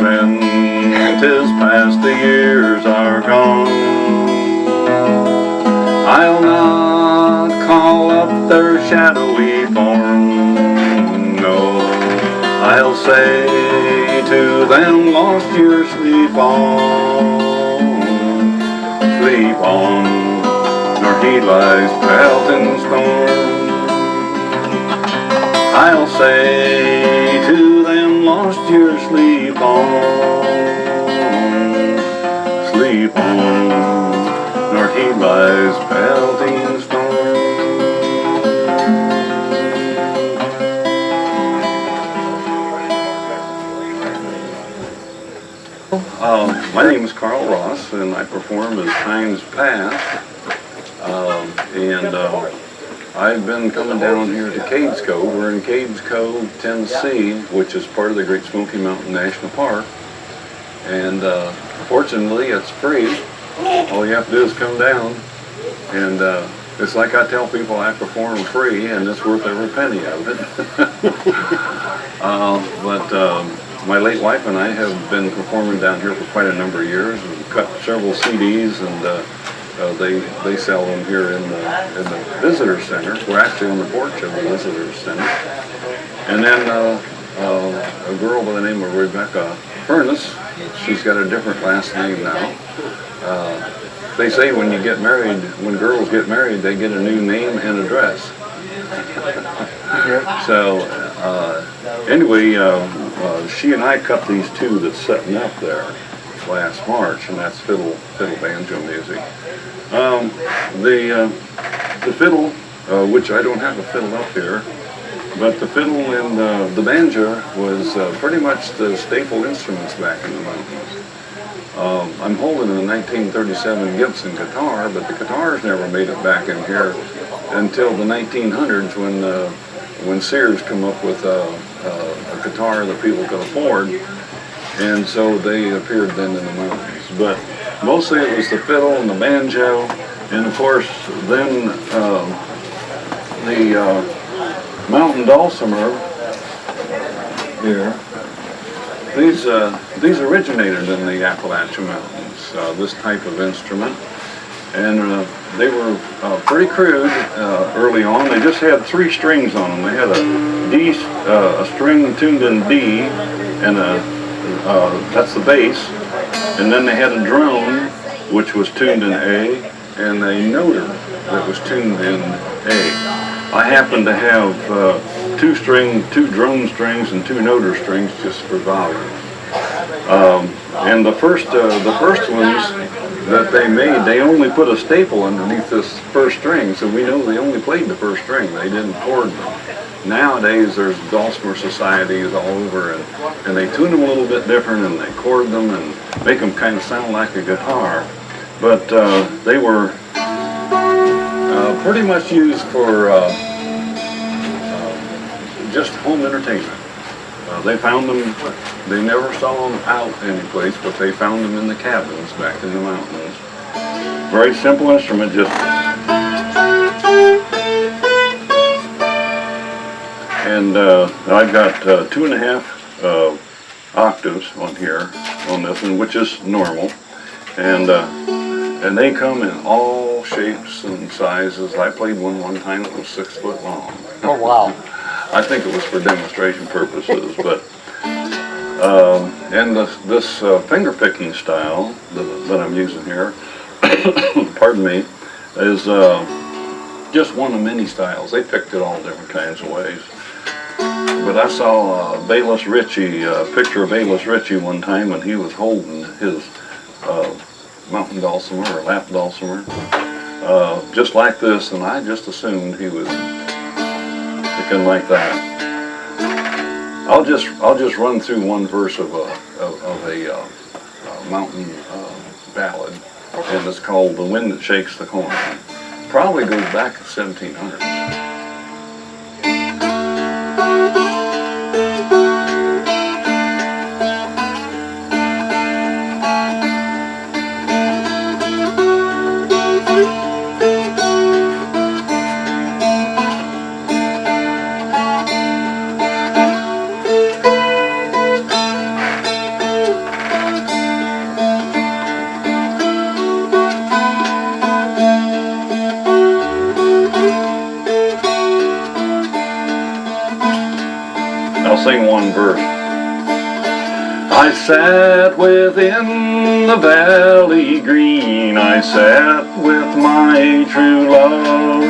when 'tis past the years are gone. I'll not call up their shadowy form, no, I'll say to them, lost years, sleep on, nor he lies pelting storm. I'll say to them, lost years, sleep on, nor he lies pelting storm. My name is Carl Ross, and I perform as times past. I've been coming down here to Cades Cove. We're in Cades Cove, Tennessee, which is part of the Great Smoky Mountain National Park. And fortunately, it's free. All you have to do is come down. And it's like I tell people, I perform free, and it's worth every penny of it. My late wife and I have been performing down here for quite a number of years. We've cut several CDs, and they sell them here in the visitor center. We're actually on the porch of the visitor center. And then a girl by the name of Rebecca Furness, she's got a different last name now. They say when girls get married, they get a new name and address. So anyway, she and I cut these two that's setting up there last March, and that's fiddle banjo music. The fiddle, which I don't have a fiddle up here, but the fiddle and the banjo was pretty much the staple instruments back in the mountains. I'm holding a 1937 Gibson guitar, but the guitars never made it back in here until the 1900s when Sears come up with a guitar that people could afford, and so they appeared then in the mountains. But mostly it was the fiddle and the banjo, and of course then the mountain dulcimer here. These originated in the Appalachian Mountains, this type of instrument, and they were pretty crude early on. They just had 3 strings on them. They had a string tuned in D, and that's the bass, and then they had a drone which was tuned in A, and a noter that was tuned in A. I happen to have 2 drone strings and 2 noter strings just for volume. And the first ones that they made, they only put a staple underneath this first string, so we know they only played the first string. They didn't chord them. Nowadays, there's dulcimer societies all over, and they tune them a little bit different, and they chord them and make them kind of sound like a guitar. But they were pretty much used for just home entertainment. They found them, they never saw them out anyplace, but they found them in the cabins back in the mountains. Very simple instrument, just. And I've got 2.5 octaves on here, on this one, which is normal. And they come in all shapes and sizes. I played one time that was 6 foot long. Oh, wow. I think it was for demonstration purposes, but and this finger picking style that I'm using here, pardon me, is just one of many styles. They picked it all different kinds of ways. But I saw Bayless Ritchie, a picture of Bayless Ritchie one time when he was holding his mountain dulcimer or lap dulcimer, just like this, and I just assumed he was picking like that. I'll just run through one verse of a mountain ballad, and it's called "The Wind That Shakes the Corn." Probably goes back to 1700s. sing one verse. I sat within the valley green, I sat with my true love.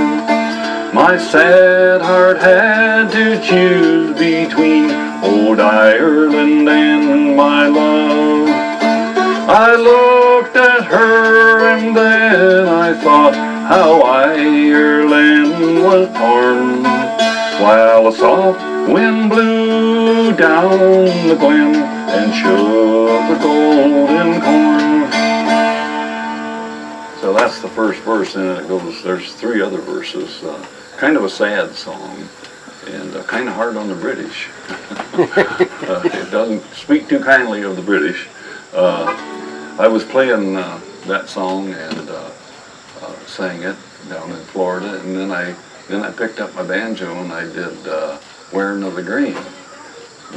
My sad heart had to choose between old Ireland and my love. I looked at her and then I thought how Ireland was torn, while a soft wind blew down the glen and shook the golden corn. So that's the first verse, and it goes, there's 3 other verses. Kind of a sad song, and kind of hard on the British. It doesn't speak too kindly of the British. I was playing that song and sang it down in Florida, and then I picked up my banjo and I did Wearing of the Green.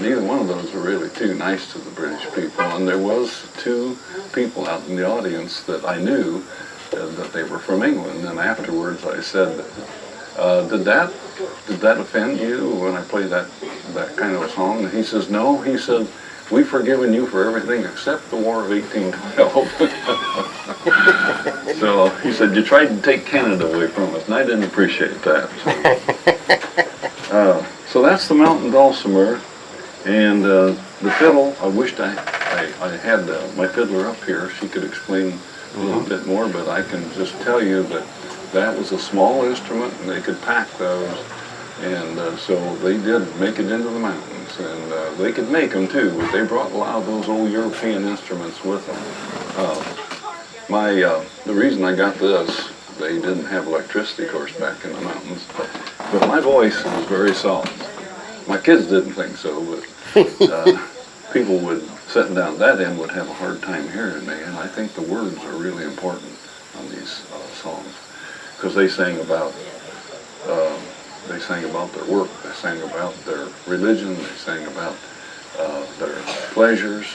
Neither one of those were really too nice to the British people, and there was 2 people out in the audience that I knew that they were from England, and afterwards I said, did that offend you when I played that kind of a song? And he says, no. He said, we've forgiven you for everything except the War of 1812. So he said, you tried to take Canada away from us, and I didn't appreciate that. So that's the mountain dulcimer, and the fiddle. I wished I had my fiddler up here. She could explain a little bit more, but I can just tell you that that was a small instrument, and they could pack those, and so they did make it into the mountains, and they could make them too, but they brought a lot of those old European instruments with them. The reason I got this, they didn't have electricity, of course, back in the mountains, but my voice was very soft. My kids didn't think so, but people sitting down that end would have a hard time hearing me, and I think the words are really important on these songs, because they sang about their work, they sang about their religion, they sang about their pleasures,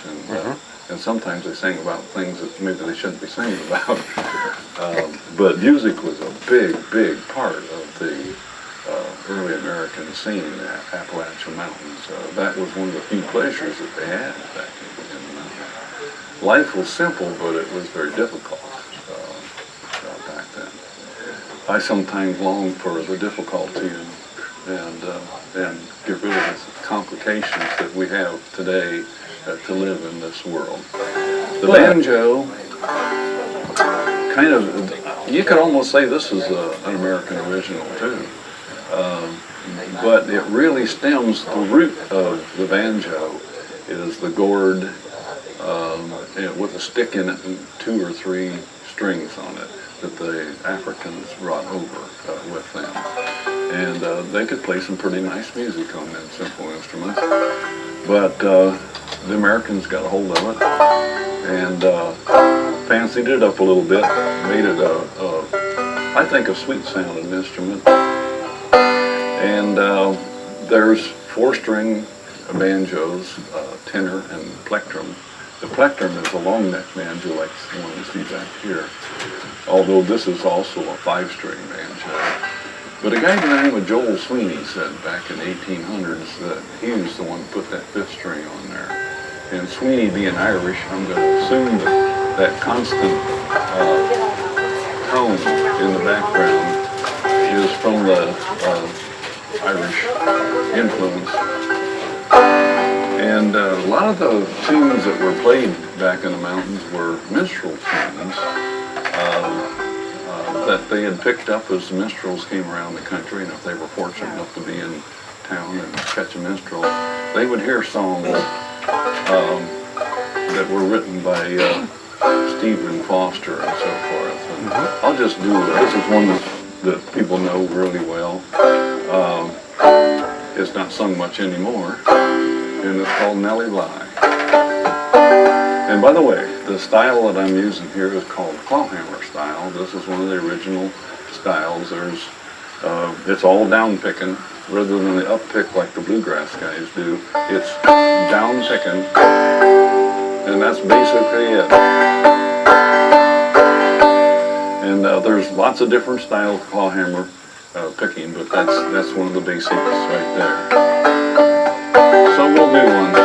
and sometimes they sang about things that maybe they shouldn't be singing about. But music was a big part of the early American scene in the Appalachian Mountains. That was one of the few pleasures that they had back in the mountains. Life was simple, but it was very difficult back then. I sometimes long for the difficulty and get rid of the complications that we have today to live in this world. The banjo, kind of, you could almost say this is an American original too. But it really stems, the root of the banjo is the gourd with a stick in it and 2 or 3 strings on it that the Africans brought over with them. And they could play some pretty nice music on them simple instruments. But the Americans got a hold of it and fancied it up a little bit, made it I think a sweet sounding instrument. And there's 4-string banjos, tenor and plectrum. The plectrum is a long neck banjo like the one you see back here, although this is also a 5-string banjo. But a guy by the name of Joel Sweeney said back in the 1800s that he was the one who put that 5th string on there. And Sweeney being Irish, I'm going to assume that constant tone in the background is from the Irish influence. And a lot of the tunes that were played back in the mountains were minstrel tunes that they had picked up as the minstrels came around the country, and if they were fortunate enough to be in town and catch a minstrel, they would hear songs that were written by Stephen Foster and so forth. And I'll just do, this is one that people know really well. It's not sung much anymore, and it's called Nellie Bly. And by the way, the style that I'm using here is called clawhammer style. This is one of the original styles. There's, it's all down picking rather than the up pick like the bluegrass guys do. It's down picking, and that's basically it. And there's lots of different styles of clawhammer picking, but that's one of the basics right there. several new ones.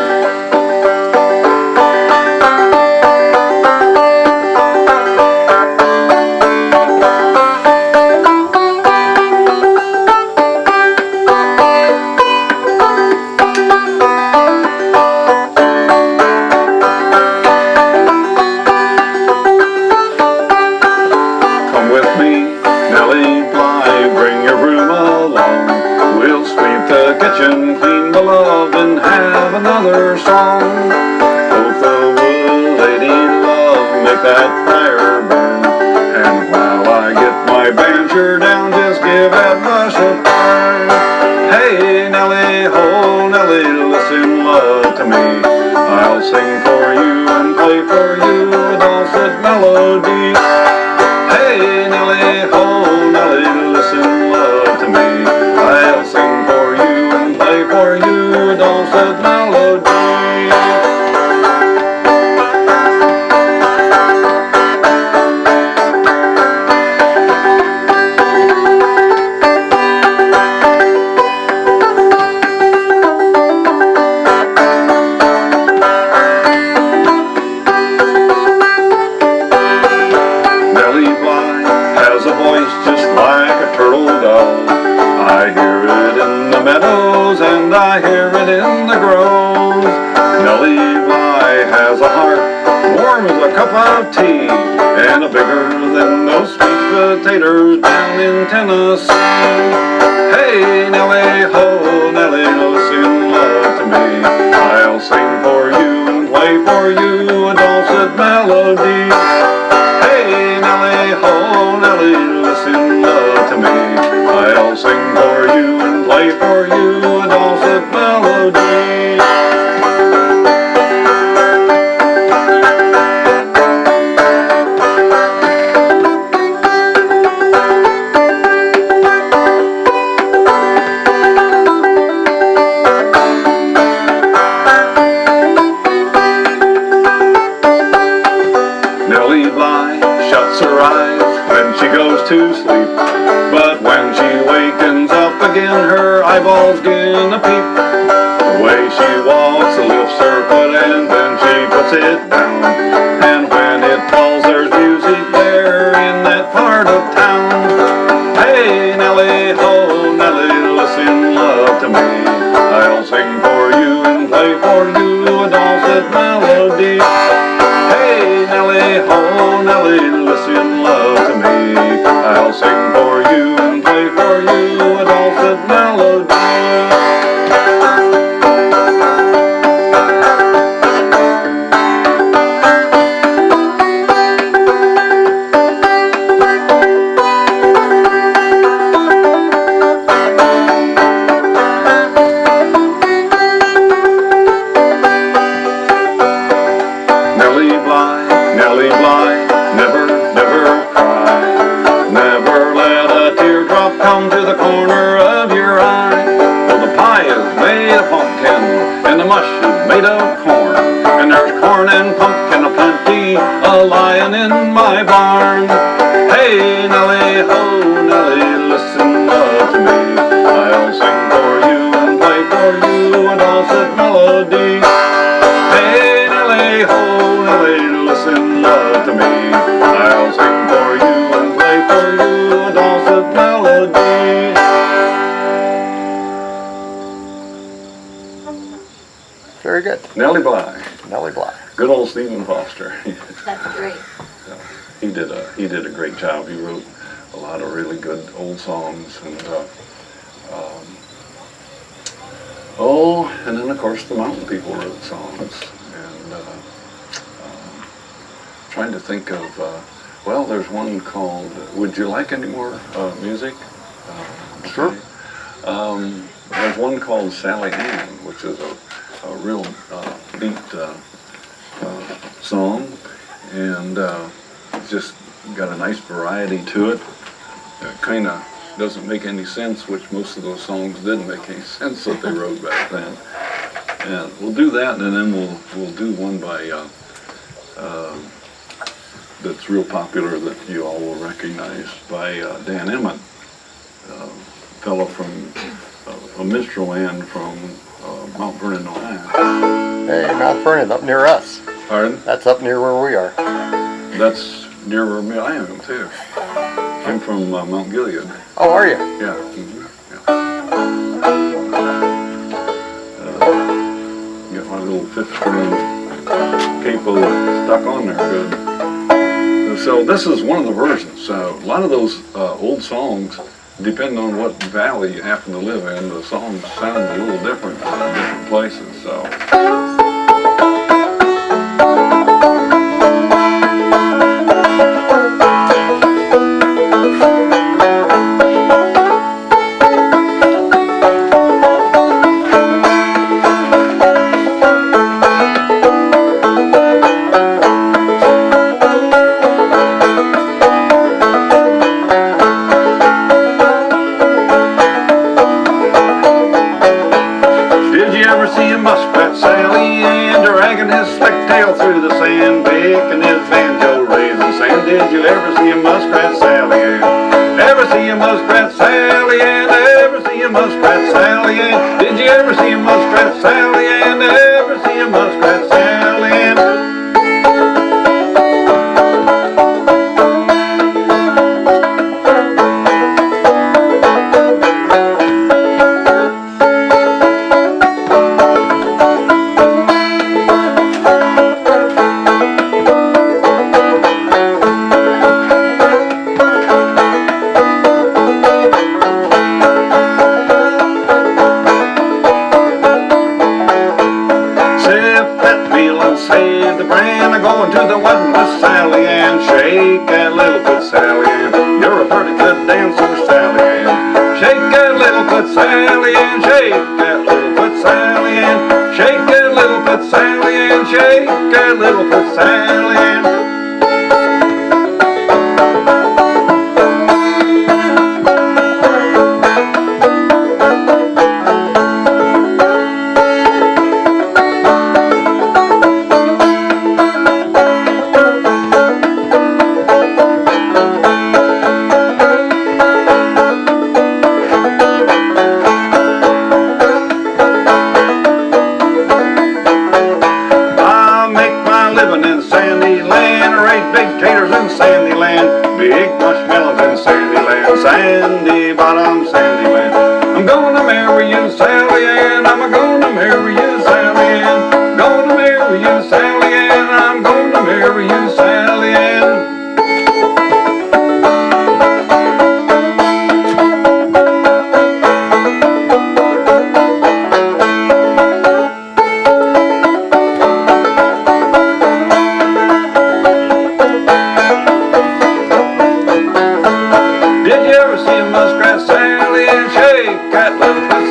Kitchen, clean the love and have another song. Both the wood lady love, make that fire burn. And while I get my banjo down, just give that brush a turn. Hey Nellie, ho Nellie, listen love to me. I'll sing for you and play for you a dulcet melody. Hey Nellie, ho Nellie, listen love to me. I'll sing for you and play for you a dulcet melody. Nellie Bly has a voice just like a turtle dove. I hear it in the meadows and I hear it in the groves. Nellie Bly has a heart warm as a cup of tea, and a bigger than those sweet potatoes down in Tennessee. Hey Nellie, ho Nellie, listen love to me. I'll sing for you and play for you a dulcet melody. Hey Nellie, ho Nellie, listen love to me. I'll sing for you and play for you a dulcet melody. Nellie Bly shuts her eyes when she goes to sleep, but when she wakens up again, her eyeballs begin to peep. The way she walks, lifts her foot and then she puts it down, and when it falls, there's music there in that part of town. Hey Nellie, ho Nellie, listen love to me. I'll sing for you and play for you a dulcet melody. Hey Nellie, ho Nellie, listen love to me. I'll sing for you and play for you a dulcet melody. Nellie Bly, never, never cry. Never let a teardrop come to the corner of your eye. For the pie is made of pumpkin, and the mush is made of corn, and there's corn and pumpkin aplenty a-lying in my barn. Hey Nellie, ho Nellie, listen love to me. I'll sing for you and play for you a dulcet melody. Hey Nellie, ho Nellie, listen love to me. I'll sing for you and play for you a dulcet melody. Very good. Nellie Bly. Nellie Bly. Good old Stephen Foster. That's great. He did a great job. He wrote a lot of really good old songs, and and then of course the mountain people wrote songs, and trying to think of well, there's one called "Would You Like Any More Music?" Sure. There's one called Sally Ann, which is a real beat song, and it's just got a nice variety to it. It kind of doesn't make any sense, which most of those songs didn't make any sense that they wrote back then. And we'll do that, and then we'll do one by that's real popular that you all will recognize, by Dan Emmett, a fellow from a minstrel man from Mount Vernon, Ohio. Hey, Mount Vernon, up near us. Pardon? That's up near where we are. That's near where I am too. I'm from Mount Gilead. Oh, are you? Yeah. Got my little 5th-string capo stuck on there good. So this is one of the versions. So a lot of those old songs, depending on what valley you happen to live in, the songs sound a little different in different places. So. See a muskrat Sally Ann dragging his slick tail through the sand, picking his banjo, raising sand. Did you ever see a muskrat Sally Ann? Ever see a muskrat Sally Ann? Ever see a muskrat Sally Ann? Did you ever see a muskrat Sally Ann? Ever see a muskrat Sally Ann? Save the brand, I'm going to the wedding with Sally Ann. Shake that little foot, Sally Ann. You're a pretty good dancer, Sally Ann. Shake that little foot, Sally Ann. Shake that little foot, Sally Ann. Shake that little foot, Sally Ann. Shake that little foot, Sally Ann. Big marshmallows in Sandyland, sandy bottom Sandyland. I'm gonna marry you, Sally Ann. I'm gonna marry you, Sally Ann. Gonna marry you, Sally Ann. I'm gonna marry you, Sally Ann.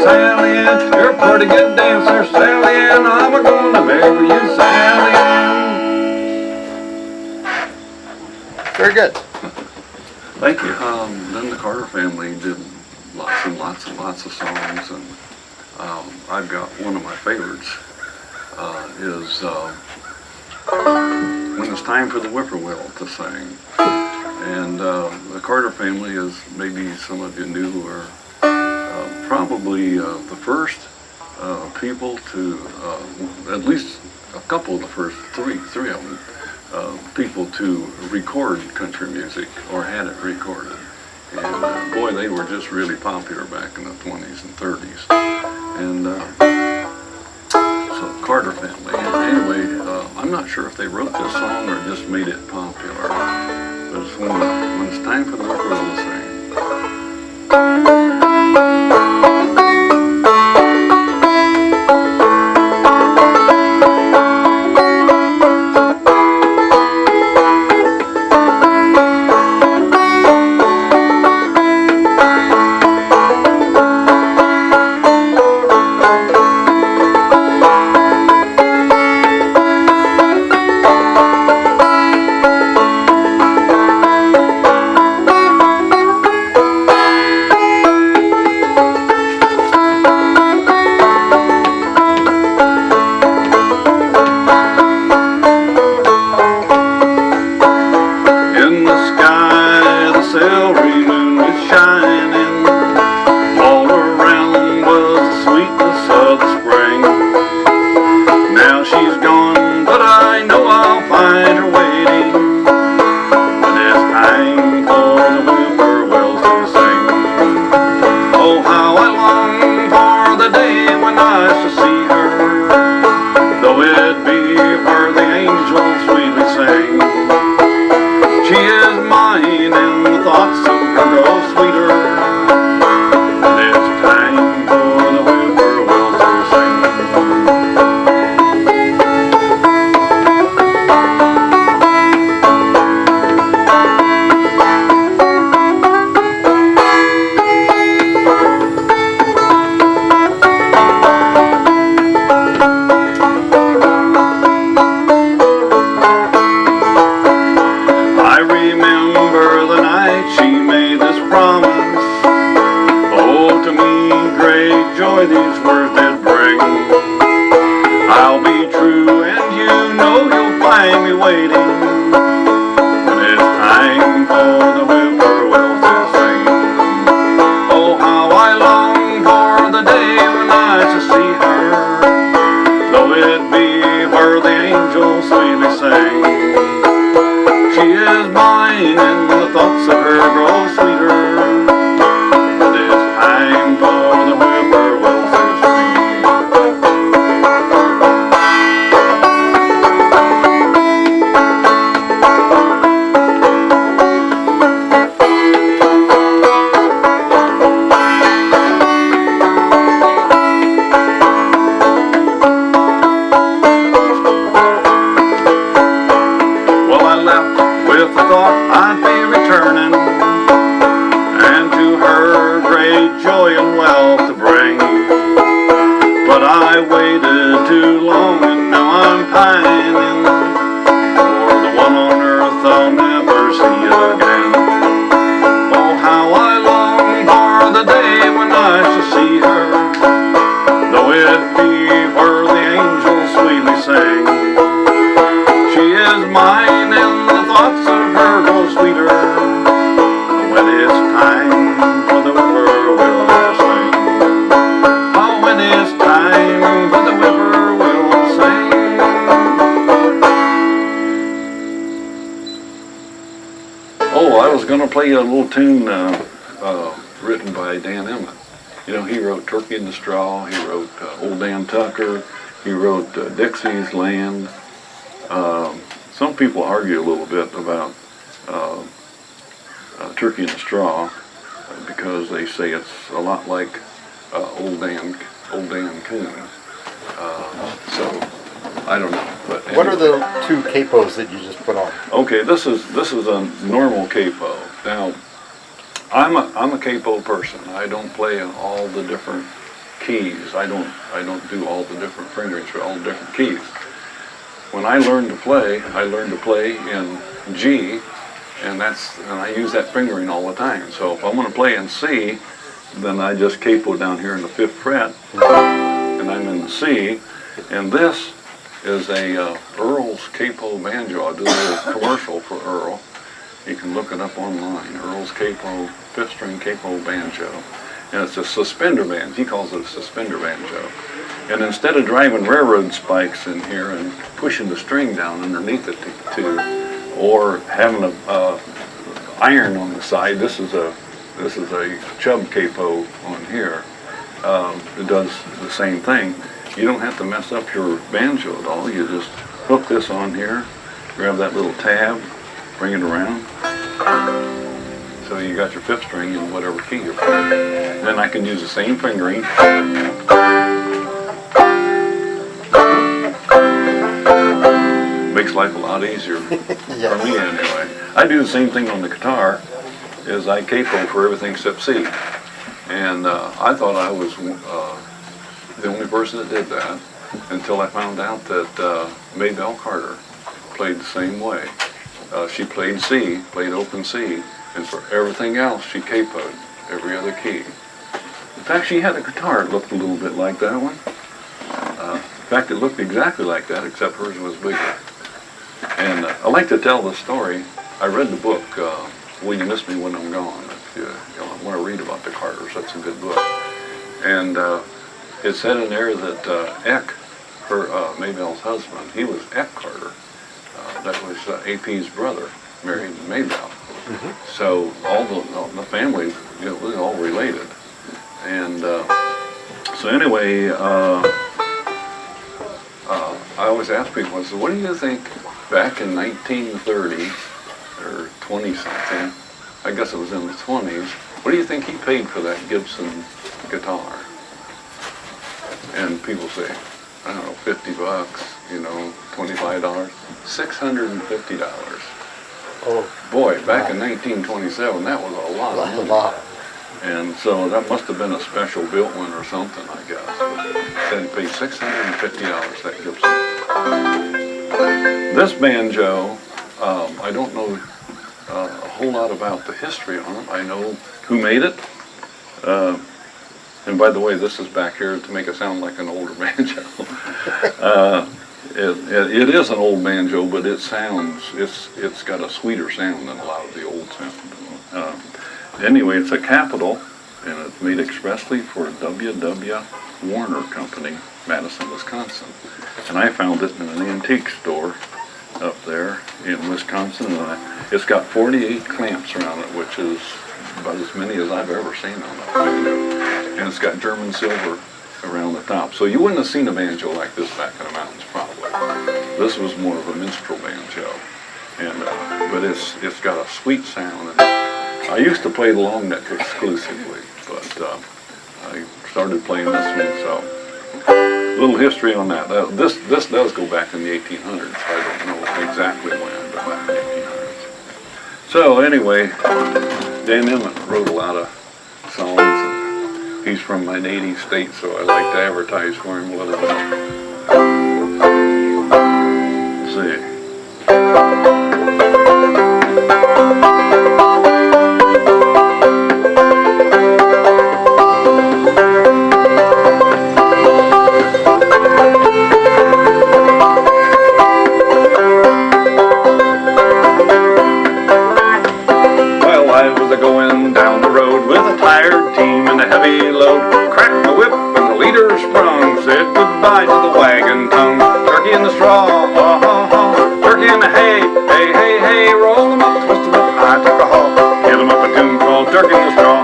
Sally Ann, you're a pretty good dancer, Sally Ann. I'm gonna marry you, Sally Ann. Very good. Thank you. Then the Carter family did lots and lots and lots of songs, and I've got one of my favorites is When It's Time for the Whippoorwill to Sing. And the Carter family, as maybe some of you knew, were probably the first people to, at least a couple of the first three of them, people to record country music or had it recorded. And boy, they were just really popular back in the 20s and 30s. And so Carter family. And anyway, I'm not sure if they wrote this song or just made it popular. But it's when it's time for the whippoorwill to sing. joy these words did bring. I'll be true and you know you'll find me waiting when it's time for the whippoorwill to sing. Oh, how I long for the day when I shall see her, though it be where the angels sweetly sing. She is mine and the thoughts of her grow sweeter. With the thought I'd be returning, and to her great joy and wealth to bring. But I waited too long, and now I'm pining for the one on earth I'll never see again. Oh, how I long for the day when I shall see her, though it be where the angels sweetly sing. She is mine and the thoughts of her grow sweeter when it's time for the whippoorwill to sing. Oh, when it's time for the whippoorwill to sing. Oh, I was going to play a little tune written by Dan Emmett. You know, he wrote Turkey in the Straw, he wrote Old Dan Tucker, he wrote Dixie's Land. Some people argue a little bit about Turkey in the Straw because they say it's a lot like Old Dan Coon. So I don't know. But anyway. What are the two capos that you just put on? Okay, this is a normal capo. Now, I'm a capo person. I don't play in all the different keys. I don't do all the different fingerings for all the different keys. When I learned to play in G, and I use that fingering all the time. So if I'm going to play in C, then I just capo down here in the 5th fret, and I'm in C. And this is a Earl's capo banjo. I do a little commercial for Earl. You can look it up online. Earl's capo 5th string capo banjo, and it's a suspender banjo. He calls it a suspender banjo. And instead of driving railroad spikes in here and pushing the string down underneath it or having a iron on the side, this is a Chubb capo on here. It does the same thing. You don't have to mess up your banjo at all. You just hook this on here, grab that little tab, bring it around. So you got your 5th string in whatever key you're playing. Then I can use the same fingering. Makes life a lot easier Yes. for me anyway. I do the same thing on the guitar, is I capo for everything except C. And I thought I was the only person that did that until I found out that Maybelle Carter played the same way. She played C, played open C, and for everything else she capoed every other key. In fact, she had a guitar that looked a little bit like that one. In fact, it looked exactly like that, except hers was bigger. And I like to tell the story. I read the book, Will You Miss Me When I'm Gone? If you want to read about the Carters, that's a good book. And it said in there that Eck, Maybelle's husband, he was Eck Carter. That was AP's brother, married Maybelle. Mm-hmm. So all the family, was all related. And so anyway, I always ask people, I said, what do you think back in 1930 or 20-something, I guess it was in the 20s, what do you think he paid for that Gibson guitar? And people say, I don't know, 50 bucks, $25, $650. Oh. Boy, back in 1927, that was a lot of money. A lot. And so that must have been a special built one or something, I guess. Said he paid $650 that Gibson. This banjo, I don't know a whole lot about the history on it. I know who made it. And by the way, this is back here to make it sound like an older banjo. It is an old banjo, but it sounds, it's got a sweeter sound than a lot of the old sound. Anyway, it's a Capitol, and it's made expressly for W.W. Warner Company, Madison, Wisconsin. And I found it in an antique store up there in Wisconsin. And it's got 48 clamps around it, which is about as many as I've ever seen on a banjo. And it's got German silver around the top. So you wouldn't have seen a banjo like this back in the mountains, probably. This was more of a minstrel banjo. And but it's got a sweet sound. And I used to play the long neck exclusively, but I started playing this one, so a little history on that. This does go back in the 1800s. I don't know exactly when, but back in the 1800s. So anyway, Dan Emmett wrote a lot of songs, and he's from my native state, so I like to advertise for him a little bit. Let's see. Goodbye to the wagon tongue, turkey in the straw, turkey in the hay, hey, hey, hey, roll them up, twist them up, I took a haul, hit them up a tune called Turkey in the Straw.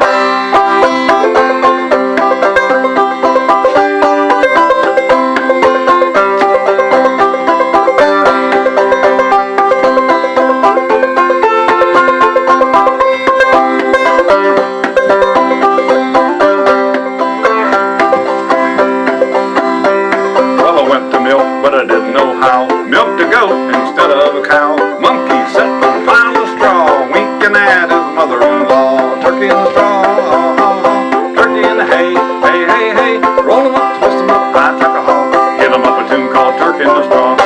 But I didn't know how. Milked a goat instead of a cow. Monkey sat on a pile of straw, winking at his mother-in-law. Turkey in the straw, turkey in the hay, hey, hey, hey. Roll 'em up, twist 'em up, I took a haul. Hit 'em up a tune called Turkey in the Straw.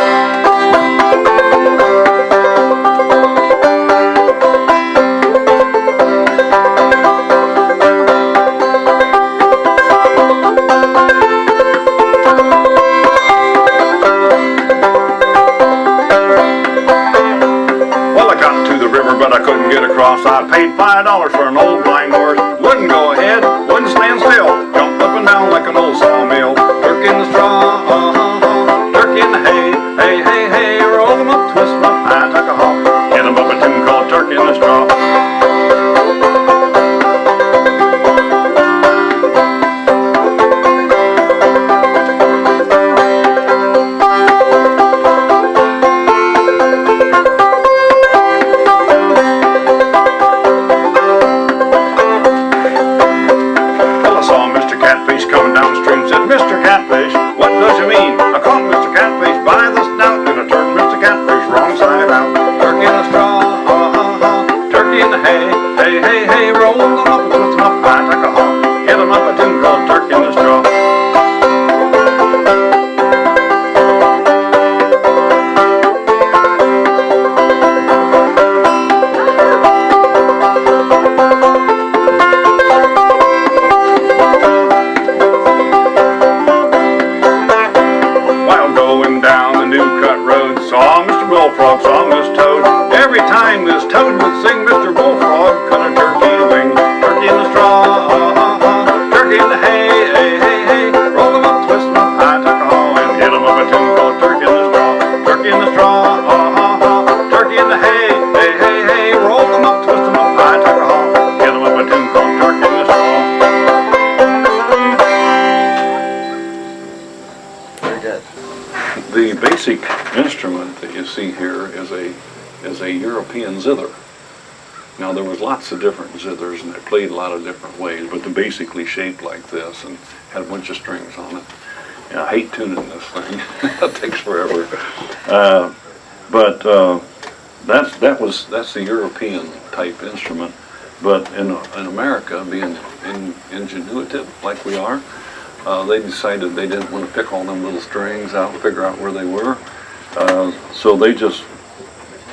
I paid $5 for an old blind horse. Wouldn't go ahead, wouldn't stand still. Jumped up and down like an old sawmill. Turkey in the straw, turkey in the hay, hey, hey, hey. Roll them up, twist them up, I took a haul. Hit them up a tune called Turkey in the Straw. Mr. Catfish, what does you mean? I caught Mr. Catfish by the snout and I turned Mr. Catfish wrong side out. Turkey in the straw, turkey in the hay, hey, hey, hey. Roll them up and twist them up, I took a haul. Hit them up a tune called Turkey in the Straw. Saw Mr. Bullfrog, saw Miss Toad. Every time Miss Toad would sing, Mr. Bullfrog cut a turkey wing. Turkey in the straw, turkey in the hay, hey, hey, hey. Roll them up, twist them up, I took a haul and hit them up a tune called Turkey in the Straw. Turkey in the straw, turkey in the hay, hey, hey, hey. Roll them up, twist them up, I took a haul, hit them up a tune called Turkey in the Straw. Very good. The basic instrument that you see here is a European zither. Now there was lots of different zithers and they played a lot of different ways, but they're basically shaped like this and had a bunch of strings on it. And I hate tuning this thing. That takes forever. That's the European type instrument. But in America, being ingenuitive like we are, they decided they didn't want to pick all them little strings out and figure out where they were. So they just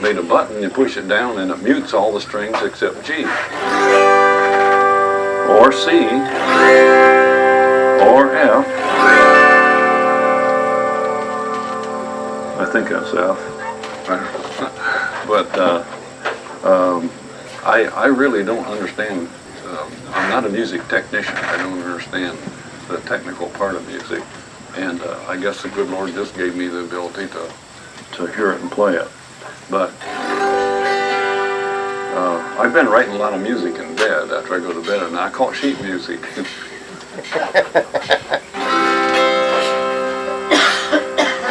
made a button, you push it down and it mutes all the strings except G or C think that's F. But I really don't understand. I'm not a music technician. I don't understand the technical part of music. And I guess the good Lord just gave me the ability to hear it and play it. But I've been writing a lot of music in bed after I go to bed, and I call it sheet music.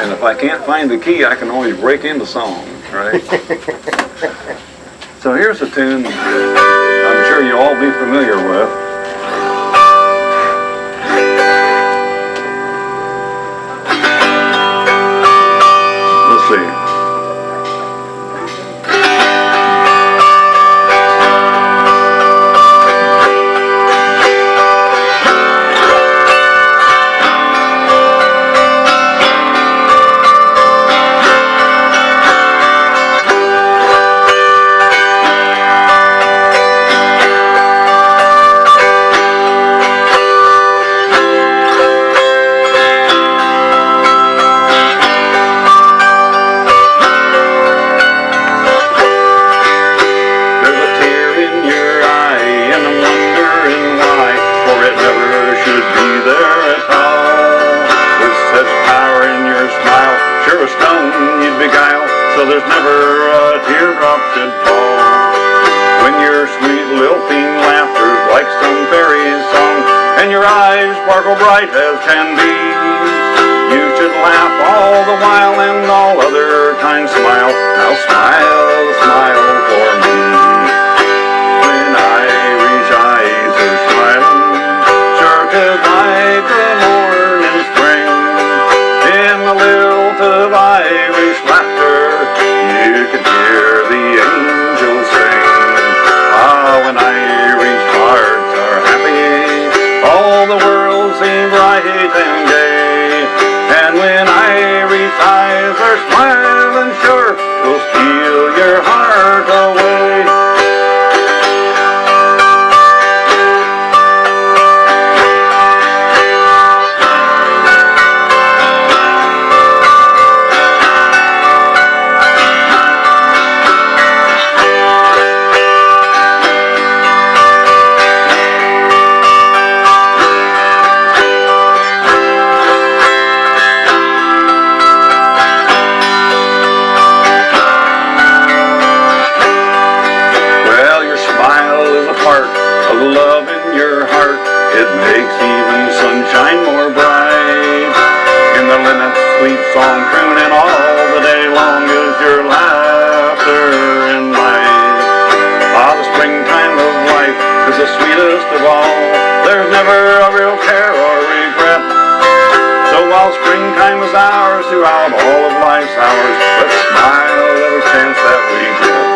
And if I can't find the key, I can always break into song, right? So here's a tune I'm sure you'll all be familiar with. Let's see. So there's never a teardrop should fall. When your sweet lilting laughter's like some fairy's song, and your eyes sparkle bright as can be, you should laugh all the while and all other times smile. Now smile, smile for me. When Irish eyes are smiling, sure 'tis like the morning spring. In the lilt of Irish laughter, you can hear the angels sing. Ah, when Irish hearts are happy, all the world seems bright and gay. And when Irish eyes are smiling, sure, will steal your heart away. Love in your heart, it makes even sunshine more bright. In the linnet's sweet song crooning all the day long is your laughter and light. Ah, the springtime of life is the sweetest of all. There's never a real care or regret. So while springtime is ours throughout all of life's hours, let's smile every chance that we get.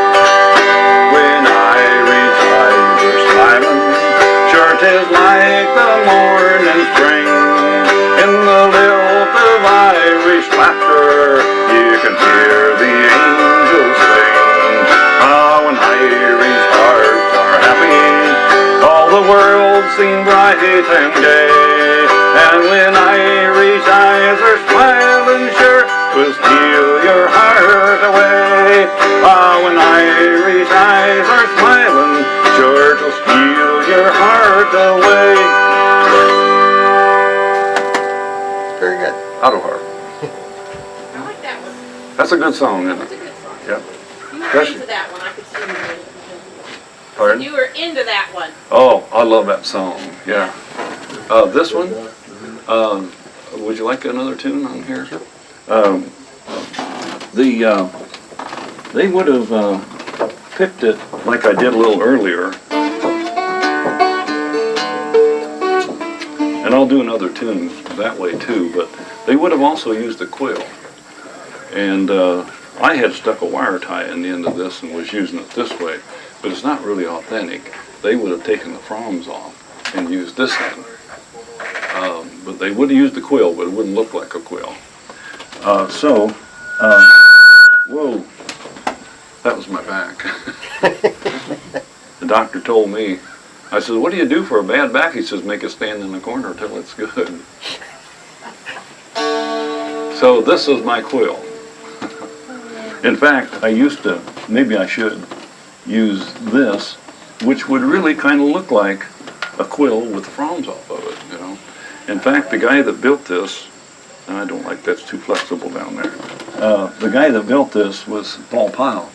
When Irish eyes are smiling, sure 'tis like the morning spring. In the lilt of Irish laughter, you can hear the angels sing. Ah, when Irish hearts are happy, all the world seems bright and gay. And when Irish eyes are smiling, sure 'twill steal your heart away. Ah, when Irish eyes are smiling, sure 'twill steal your heart away. Very good. Auto harp. I like that one. That's a good song, isn't That's it? a good song. Yep. You were into that one. I could see you. Pardon? You were into that one. Oh, I love that song. Yeah. This one. Would you like another tune on here? They would have picked it like I did a little earlier. And I'll do another tune that way too, but they would have also used a quill. And I had stuck a wire tie in the end of this and was using it this way, but it's not really authentic. They would have taken the fronds off and used this end. But they would have used the quill, but it wouldn't look like a quill. Whoa, that was my back. The doctor told me, I said, what do you do for a bad back? He says, make it stand in the corner till it's good. So this is my quill. In fact, I used to, maybe I should, use this, which would really kind of look like a quill with the fronds off of it, you know. In fact, the guy that built this, and I don't like that's too flexible down there. The guy that built this was Paul Pyle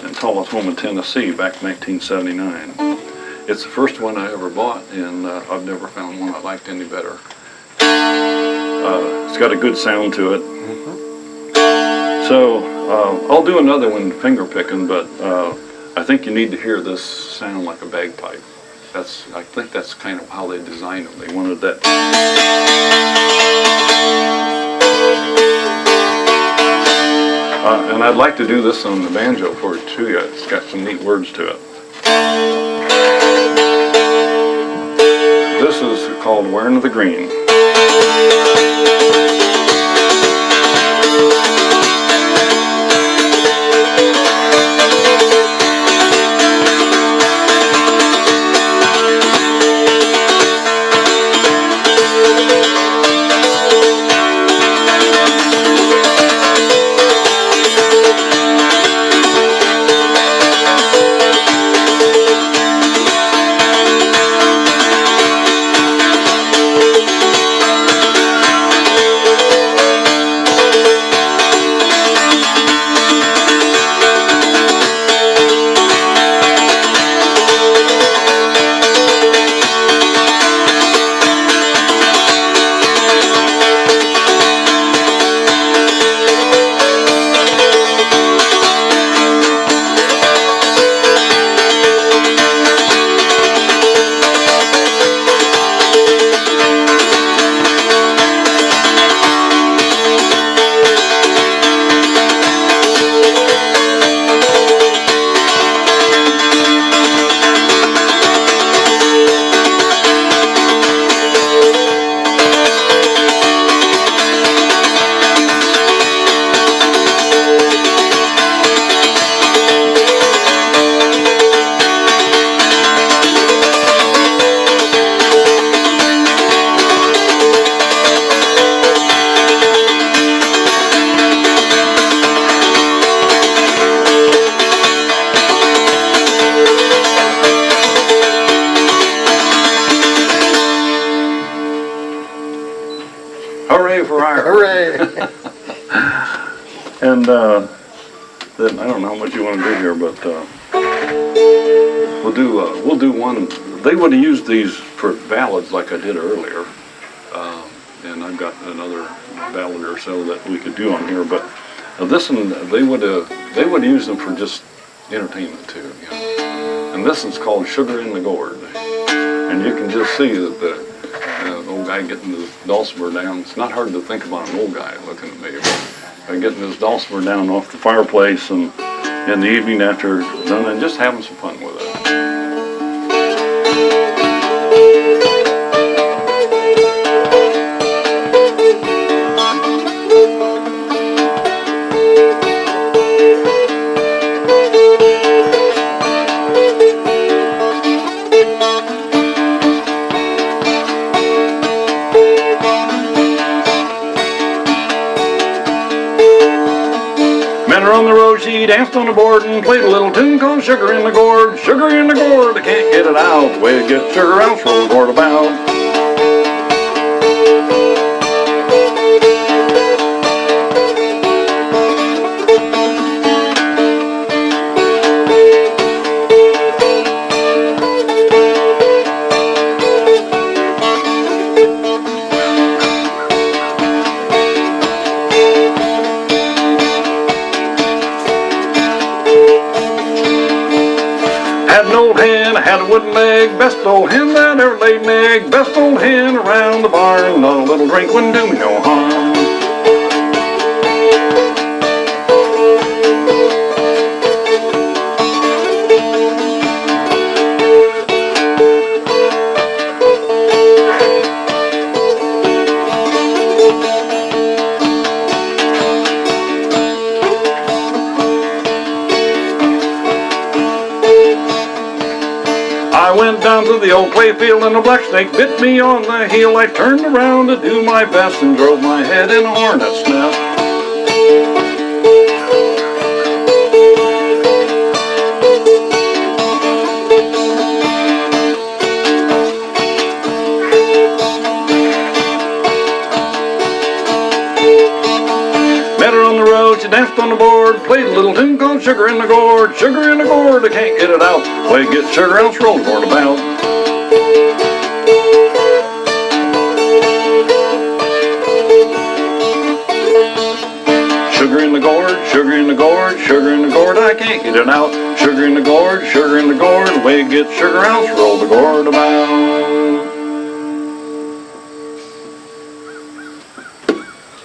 in Tullis home in Tennessee back in 1979. It's the first one I ever bought, and I've never found one I liked any better. It's got a good sound to it. So I'll do another one finger picking, but I think you need to hear this sound like a bagpipe. I think that's kind of how they designed them. They wanted that. And I'd like to do this on the banjo for it too. It's got some neat words to it. This is called Wearing of the Green. Hooray for Ireland! Hooray! And then I don't know how much you want to do here, but we'll do one. They would have used these for ballads like I did earlier, and I've got another ballad or so that we could do on here. But this one, they would use them for just entertainment too. You know? And this one's called Sugar in the Gourd, and you can just see that the old guy getting the dulcimer down. It's not hard to think about an old guy looking at me, but getting his dulcimer down off the fireplace and in the evening after done and just having some fun with it. On the road, she danced on the board and played a little tune called Sugar in the Gourd. Sugar in the gourd, I can't get it out. The way to get sugar out, roll the gourd about. Had an old hen, I had a wooden leg, best old hen that ever laid an egg, best old hen around the barn, not a little drink wouldn't do me no harm. I went down to the old clay field and a black snake bit me on the heel. I turned around to do my best and drove my head in a hornet's nest. first on the board. Played a little tune called Sugar in the Gourd. Sugar in the Gourd, I can't get it out. Play Get Sugar Else, roll the board about. Sugar in the gourd, sugar in the gourd, sugar in the gourd, I can't get it out. Sugar in the gourd, sugar in the gourd, way to get sugar else, roll the gourd about.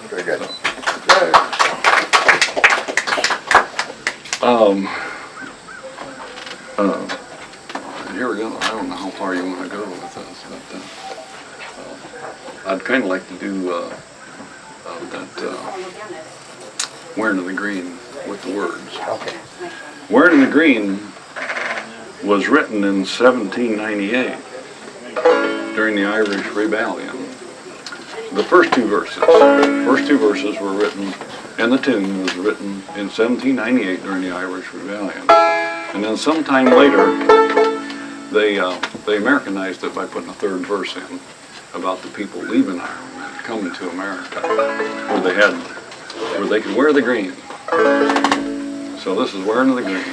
Very good. Here we go. I don't know how far you want to go with this, but I'd kind of like to do that Wearing of the Green with the words. Okay. Wearing of the Green was written in 1798 during the Irish Rebellion. The first two verses were written, and the tune was written in 1798 during the Irish Rebellion. And then sometime later, they Americanized it by putting a third verse in about the people leaving Ireland and coming to America, where they could wear the green. So this is Wearing of the Green.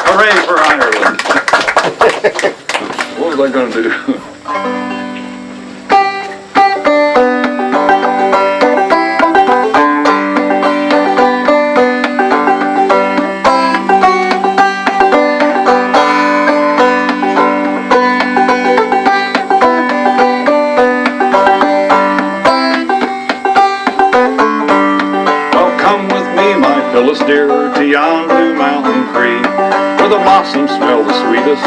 Hooray for Ireland! What was I gonna do? Phyllis dear, to yon blue mountain free, where the blossoms smell the sweetest.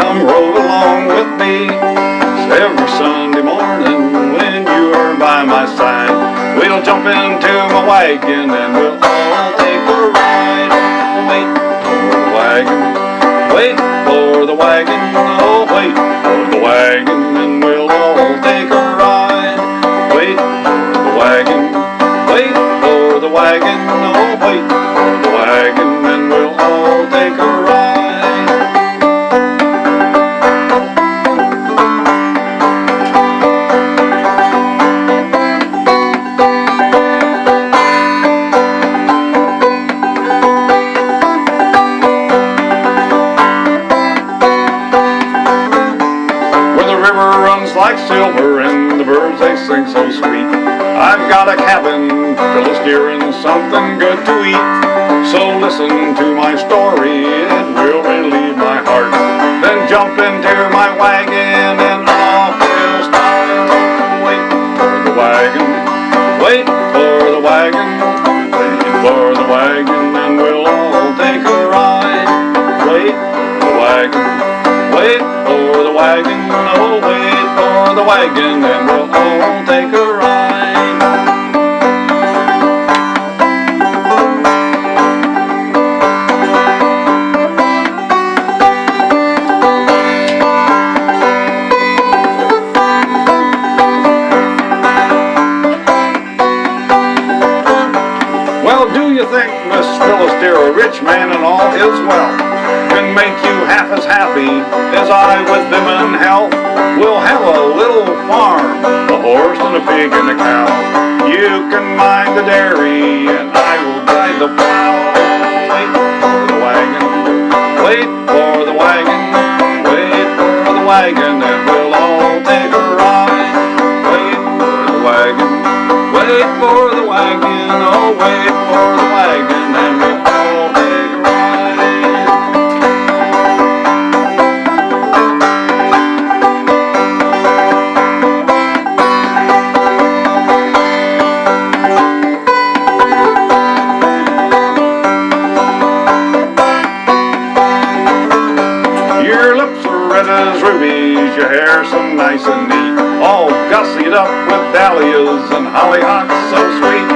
Come roll along with me. Every Sunday morning when you are by my side, we'll jump into my wagon and we'll all take a ride. Wait for the wagon, wait for the wagon, oh wait for the wagon, and we'll all take a ride. Wait for the wagon, wait for the wagon, oh wait for the wagon, and we'll all take a ride. Where the river runs like silver and the birds they sing so sweet, I've got a cabin, Phyllis dear, and something good to eat. So listen to my story, it will relieve my heart. Then jump into my wagon and off we'll start. Wait for the wagon, wait for the wagon, wait for the wagon, and we'll all take a ride. Wait for the wagon, wait for the wagon, oh wait for the wagon, and we'll all take a ride. Miss Phyllis dear, a rich man and all his wealth can make you half as happy as I with them in health. We'll have a little farm, a horse and a pig and a cow. You can mind the dairy and I will guide the plow. Wait for the wagon, wait for the wagon, wait for the wagon, and we'll all take a ride. Wait for the wagon, wait for the wagon, oh wait for the wagon, and we'll all take a ride. Your lips are red as rubies, your hair so nice and neat, all gussied up with dahlias and hollyhocks so sweet.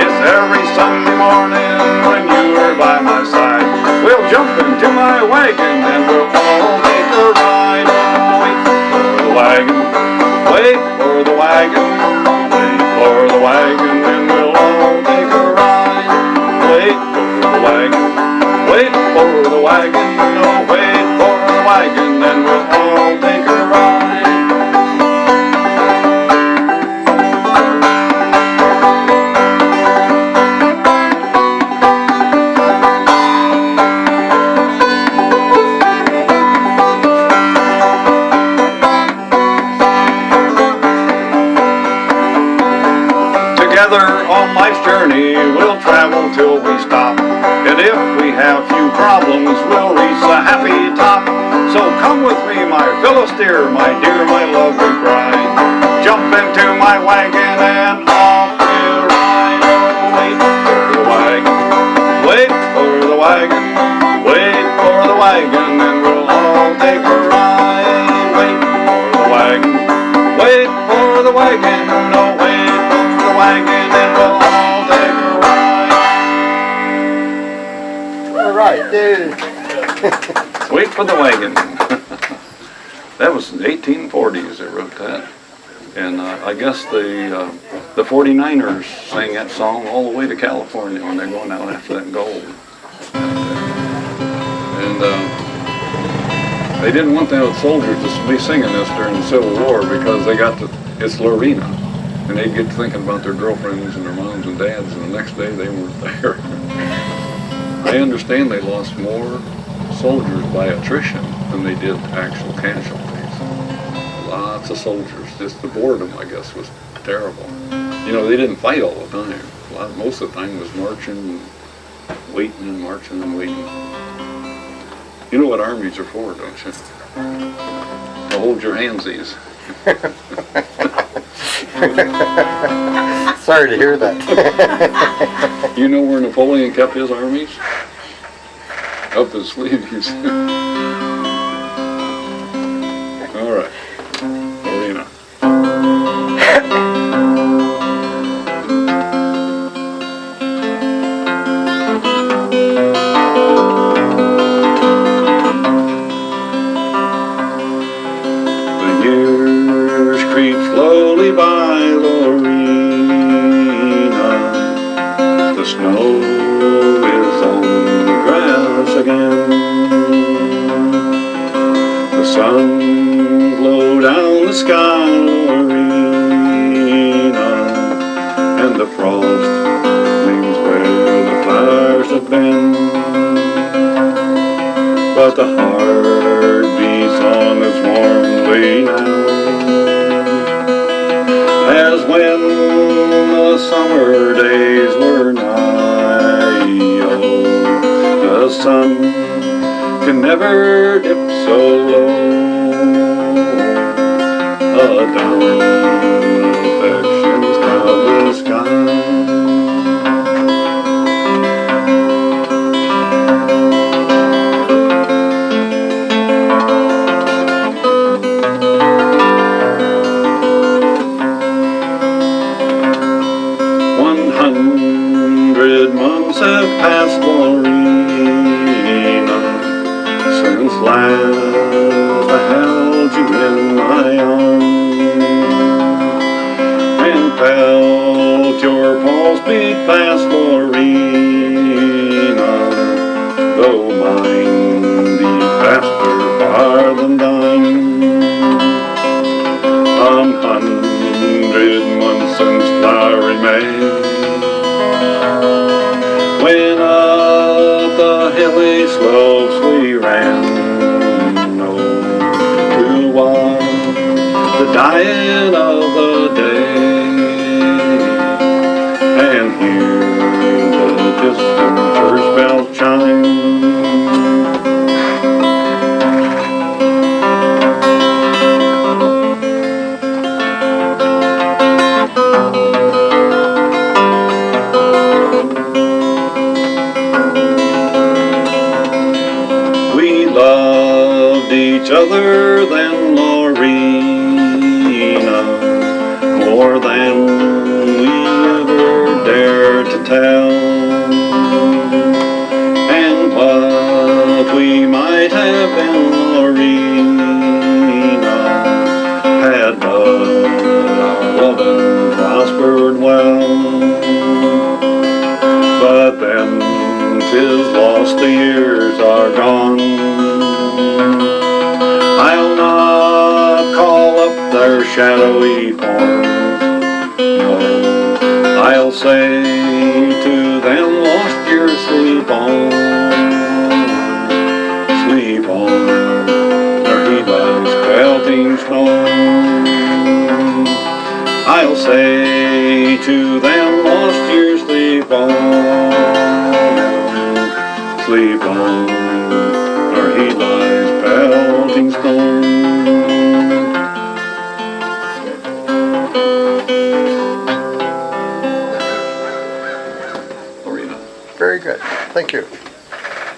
It's every Sunday morning when you are by my side, we'll jump into my wagon and we'll all take a ride. Wait for the wagon, wait for the wagon, wait for the wagon, and we'll all take a ride. Wait for the wagon, wait for the wagon, oh wait for the wagon, and we'll all take a ride. Together on life's journey we'll travel till we stop, and if we have few problems we'll reach a happy top. So come with me, my Phyllis dear, my lovely bride. Jump into my wagon and off we'll ride. Oh, wait for the wagon, wait for the wagon, wait for the wagon, and we'll all take a ride. Wait for the wagon, wait for the wagon, oh wait for the wagon, and we'll all take a ride. All right, dude. Wait for the wagon. That was in the 1840s they wrote that. And I guess the 49ers sang that song all the way to California when they're going out after that gold. And they didn't want the soldiers to be singing this during the Civil War because they got to, it's Lorena. And they'd get to thinking about their girlfriends and their moms and dads, and the next day they weren't there. I understand they lost more soldiers by attrition than they did actual casualties. lots of soldiers. Just the boredom, I guess, was terrible. You know, they didn't fight all the time. Most of the time was marching and waiting and marching and waiting. You know what armies are for, don't you? To hold your handsies. Sorry to hear that. You know where Napoleon kept his armies? Up his sleeves. All right. Marina. The years creep slowly by, Lorena. The snow is on the grass again. The sun glowed down the sky, Lorena, and the frost gleams where the flowers have been. But the heart beats on as warmly now as when the summer days were nigh. Oh, the sun can never dip so low. Down affection's cloudless sky. Months have passed, Lorena, since last I held you in my arms and felt your pulse beat fast, Lorena, though mine beat faster far than thine. 100 months since flowery May, when up the hilly slopes we ran, oh, to watch the dying of the day and hear the distant church bells chime. Each other then, Lorena, more than we ever dared to tell, and what we might have been, Lorena, had but our loving prospered well. But then 'tis lost, the years are gone. I'll not call up their shadowy forms, no, I'll say to them, lost years, sleep on, where he lies pelting snow. I'll say to them, lost years, sleep on, where he lies pelting snow. Very good, thank you.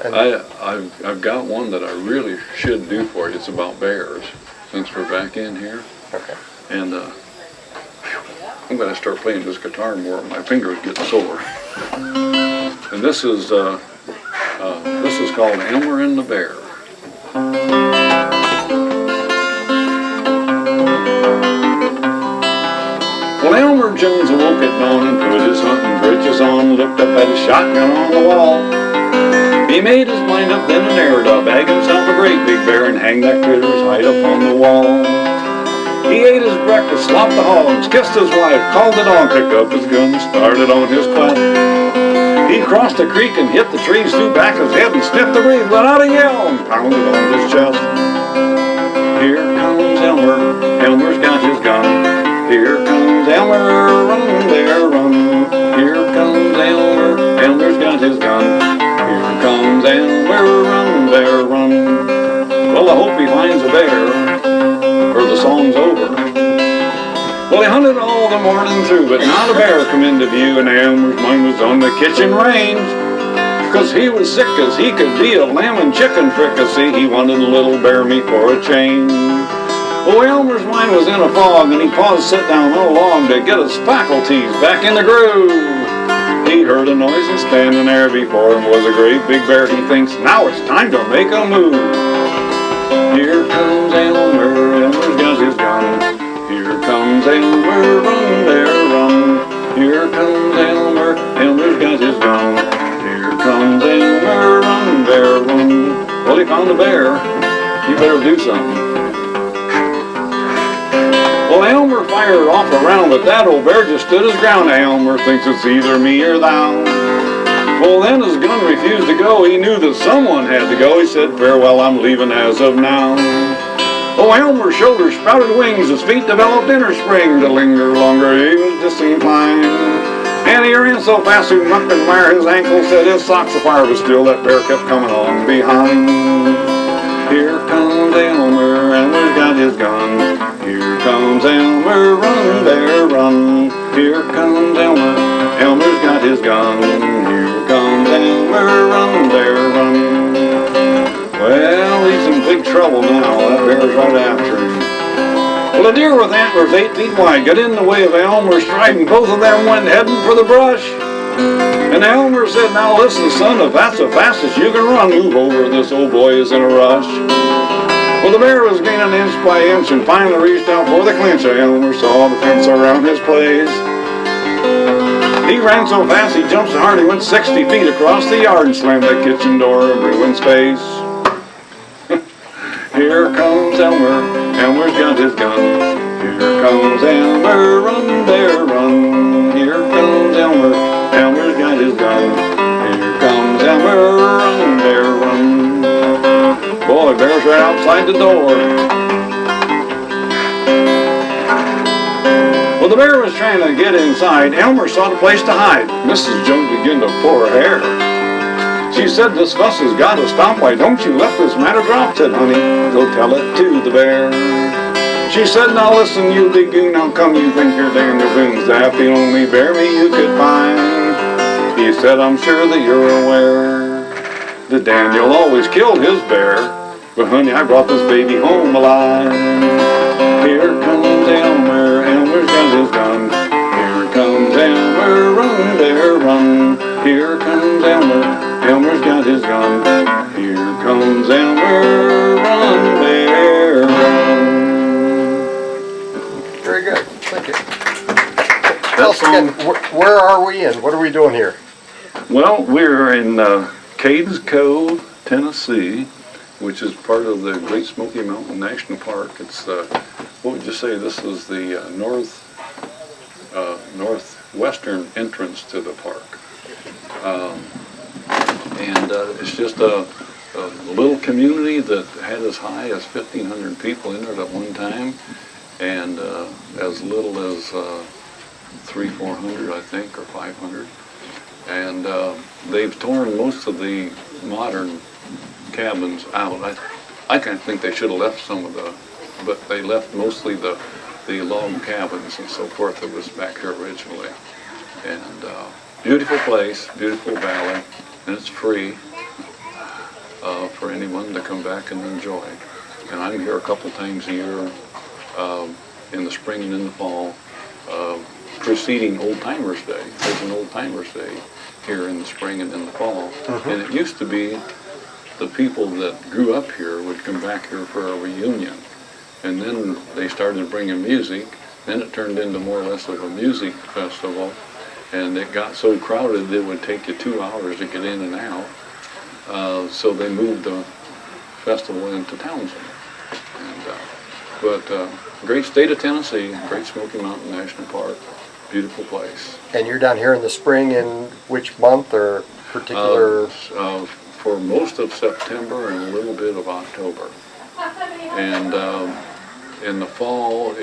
And I've got one that I really should do for you. It's about bears, since we're back in here. Okay. And I'm going to start playing this guitar more. My fingers get sore. And this is called Elmer and the Bear. Well, Elmer Jones awoke at dawn and put his hunting breeches on, looked up at his shotgun on the wall. He made his mind up then and there to bag himself a great big bear and hang that critter's hide up on the wall. He ate his breakfast, slopped the hogs, kissed his wife, called the dog, picked up his gun, started on his quest. He crossed the creek and hit the trees, threw back his head and sniffed the breeze, let out a yell and pounded on his chest. Here comes Elmer, Elmer's his gun. Here comes Elmer, run, bear, run. Here comes Elmer, Elmer's got his gun. Here comes Elmer, run, bear, run. Well, I hope he finds a bear, or the song's over. Well, he hunted all the morning through, but not a bear come into view, and Elmer's mind was on the kitchen range. 'Cause he was sick as he could be of lamb and chicken fricassee. He wanted a little bear meat for a change. Oh, Elmer's mind was in a fog, and he paused to sit down on a log to get his faculties back in the groove. He heard a noise, and standing there before him was a great big bear. He thinks, now it's time to make a move. Here comes Elmer, Elmer's got his gun. Here comes Elmer, run, bear, run. Here comes Elmer, Elmer's got his gun. Here comes Elmer, run, bear, run. Well, he found a bear. You better do something. Well, Elmer fired off a round, but that old bear just stood his ground. Elmer thinks it's either me or thou. Well, then his gun refused to go. He knew that someone had to go. He said, farewell, I'm leaving as of now. Oh, Elmer's shoulders sprouted wings. His feet developed inner spring. To linger longer, he was disinclined. And he ran so fast through muck and mire, his ankles set his socks afire, but still that bear kept coming on behind. Here comes Elmer, Elmer's got his gun. Here comes Elmer, run, bear, run. Here comes Elmer, Elmer's got his gun. Here comes Elmer, run, bear, run. Well, he's in big trouble now. That bear's right after him. Well, a deer with antlers 8 feet wide got in the way of Elmer striding. Both of them went heading for the brush. And Elmer said, now listen, son, if that's the fastest you can run, move over, this old boy is in a rush. Well, the bear was gaining inch by inch and finally reached out for the clinch. Elmer saw the fence around his place. He ran so fast, he jumped so hard, he went 60 feet across the yard and slammed the kitchen door and blew in space. Here comes Elmer, Elmer's got his gun. Here comes Elmer, run, bear, run. Here comes Elmer, Elmer's got his gun. Here comes Elmer, run, bear, run. Boy, bear's right outside the door. Well, the bear was trying to get inside. Elmer sought a place to hide. Mrs. Jones began to pour her hair. She said, this fuss has got to stop. Why don't you let this matter drop? Said, honey, go tell it to the bear. She said, now listen, you big goon, how come you think you're Daniel Boone's that the only bear meat you could find? He said, I'm sure that you're aware that Daniel always killed his bear, but honey, I brought this baby home alive. Here comes Elmer, Elmer's got his gun. Here comes Elmer, run, bear, run. Here comes Elmer, Elmer's got his gun. Here comes Elmer, run, bear, run. Very good, thank you. Tell us again, where are we and what are we doing here? Well, we're in Cades Cove, Tennessee, which is part of the Great Smoky Mountain National Park. It's, what would you say, this is the northwestern entrance to the park. It's just a little community that had as high as 1,500 people in it at one time, and as little as 300-400, I think, or 500. And they've torn most of the modern cabins out. I kind of think they should have left some of the, but they left mostly the log cabins and so forth that was back here originally. And beautiful place, beautiful valley, and it's free for anyone to come back and enjoy. And I'm here a couple times a year in the spring and in the fall, preceding Old Timers Day. There's an Old Timers Day here in the spring and in the fall. And it used to be the people that grew up here would come back here for a reunion. And then they started bringing music. Then it turned into more or less of a music festival. And it got so crowded it would take you 2 hours to get in and out. So they moved the festival into Townsend. But great state of Tennessee, Great Smoky Mountain National Park, beautiful place. And you're down here in the spring in which month or particular? For most of September and a little bit of October. And in the fall,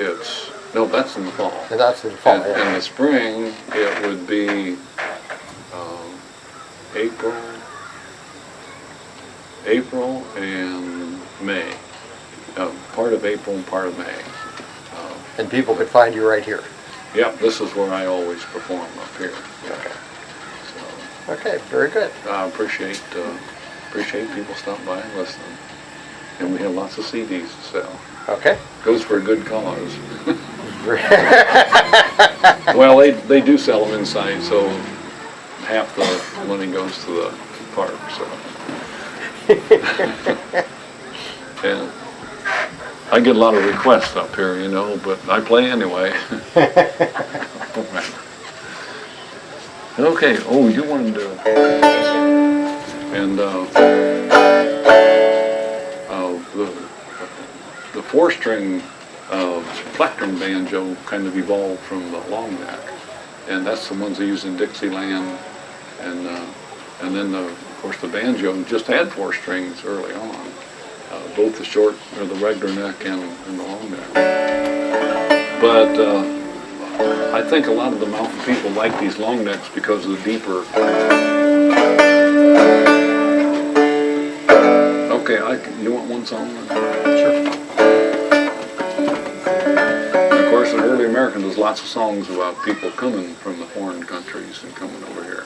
no, that's in the fall. And that's in the fall, And in yeah. the spring, it would be April and May. Part of April and part of May. And people could find you right here. Yep, this is where I always perform up here. Okay. So Okay, very good. I appreciate people stopping by and listening. And we have lots of CDs to sell. Okay. Goes for a good cause. Well, they do sell them inside, so half the money goes to the park, so. And I get a lot of requests up here, you know, but I play anyway. Okay, oh, you wanted to, and the four-string plectrum banjo kind of evolved from the long neck, and that's the ones they use in Dixieland, and then of course the banjo just had four strings early on, both the short or the regular neck and the long neck. But I think a lot of the mountain people like these long necks because of the deeper. Okay, you want one song? Sure. Of course, in early America, there's lots of songs about people coming from the foreign countries and coming over here.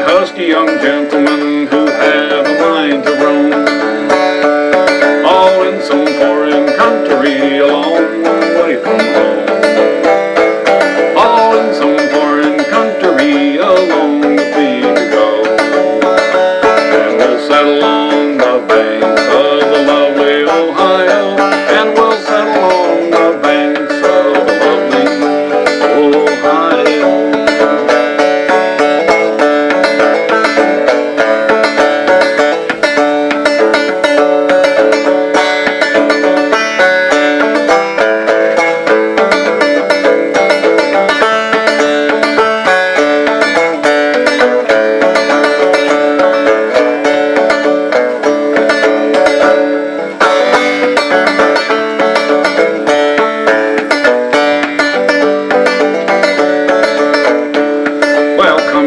Husky young gentlemen who have a mind to roam, all in some foreign country a long way from home, all in some foreign country a long way to go, and we'll settle on the banks of the lovely Ohio, and we'll settle on the banks of the lovely Ohio.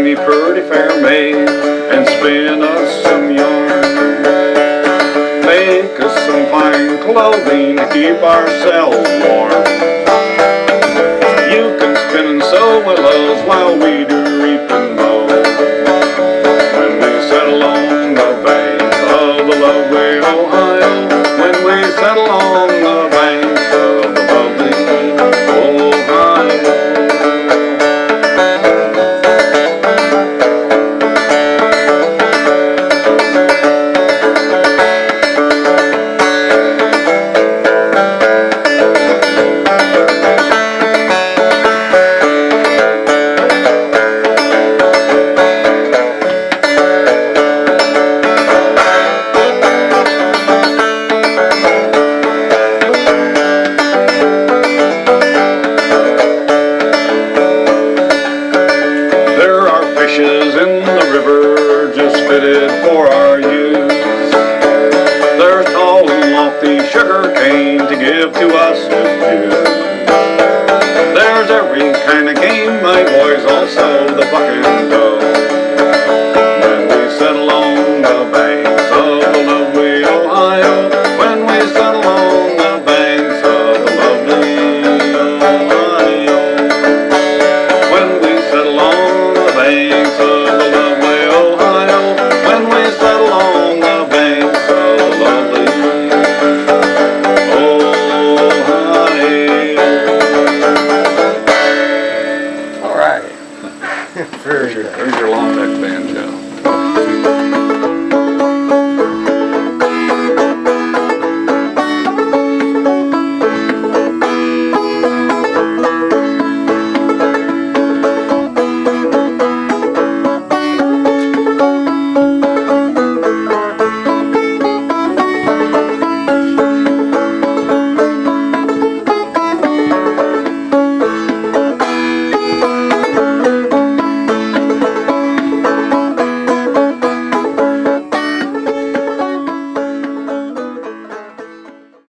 Ye pretty fair maids, and spin us some yarn. Make us some fine clothing to keep ourselves warm. You can spin and sew with us while we do reap and